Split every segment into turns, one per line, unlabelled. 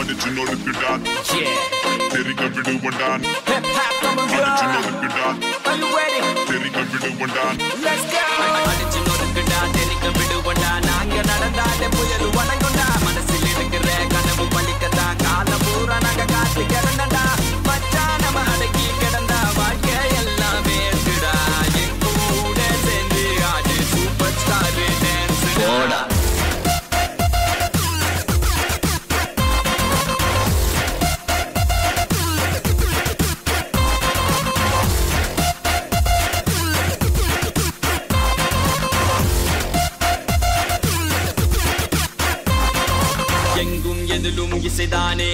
அடிச்சு நொறுக்குடா தெரிக்க விடுவண்டான் அடிச்சு நொறுக்குடா தெரிக்க விடுவண்டான்
அடிச்சு நொறுக்குடா தெரிக்க விடுவண்டா நாங்க நடந்தாலே புயல் வணங்குண்டா மனசில் இருக்கிற கனவு பலிக்கத்தான் காலம் பூரா நாங்க காத்து கிடந்தா மச்சா நம்ம அடக்கி கிடந்தா வாழ்க்கை எல்லாமே இருக்குடா என் கூட சேர்ந்து ஆடு சூப்பர் ஸ்டார் டான்ஸ் போடா எங்கும் எதிலும் இசைதானே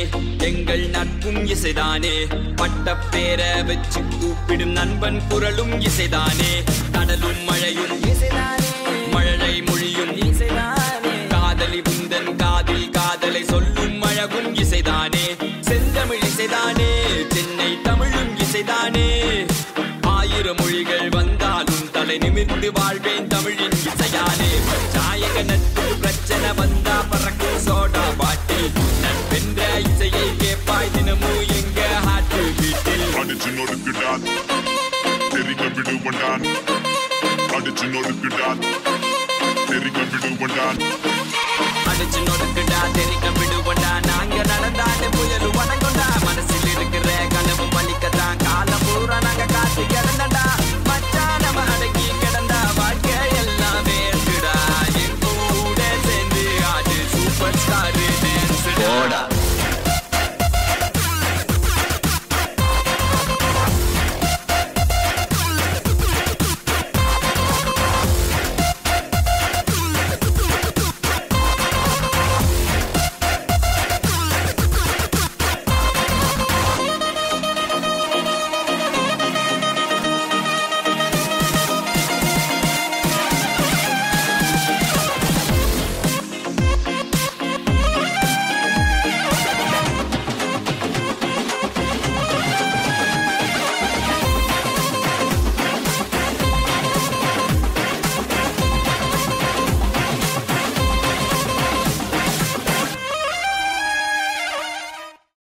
எங்கள் நட்பும் இசைதானே பட்ட பேர வச்சு கூப்பிடும் நண்பன் குரலும் இசைதானே கடலும் மழையும் இசைதானே மழலை மொழியும் இசைதானே காதலி உந்தன் காதில் காதலை சொல்லும் அழகும் இசைதானே செந்தமிழ் இசைதானே சென்னை தமிழும் இசைதானே ஆயிரம் மொழிகள் வந்தாலும் தலை நிமிர்ந்து வாழ்வேன் தமிழின் இசையாலே சாயக நட்பு பிரச்சனை வந்தா பறக்கும் சோடா பாட்டில் நட்பென்ற இசையை கேட்பாய் தினமும் எங்க ஹாட்டு வீட்டில்
அடிச்சு நொறுக்குடா தெரிக்க விடுவண்டான் அடிச்சு நொறுக்குடா தெரிக்க விடுவண்டான்
அடிச்சு நொறுக்குடா தெரிக்க விடுவண்டா நாங்க நடந்தாலே புயல் வணங்குண்டா மனசில் இருக்கிற கனவு பலிக்கத்தான் காலம் பூரா நாங்க காத்து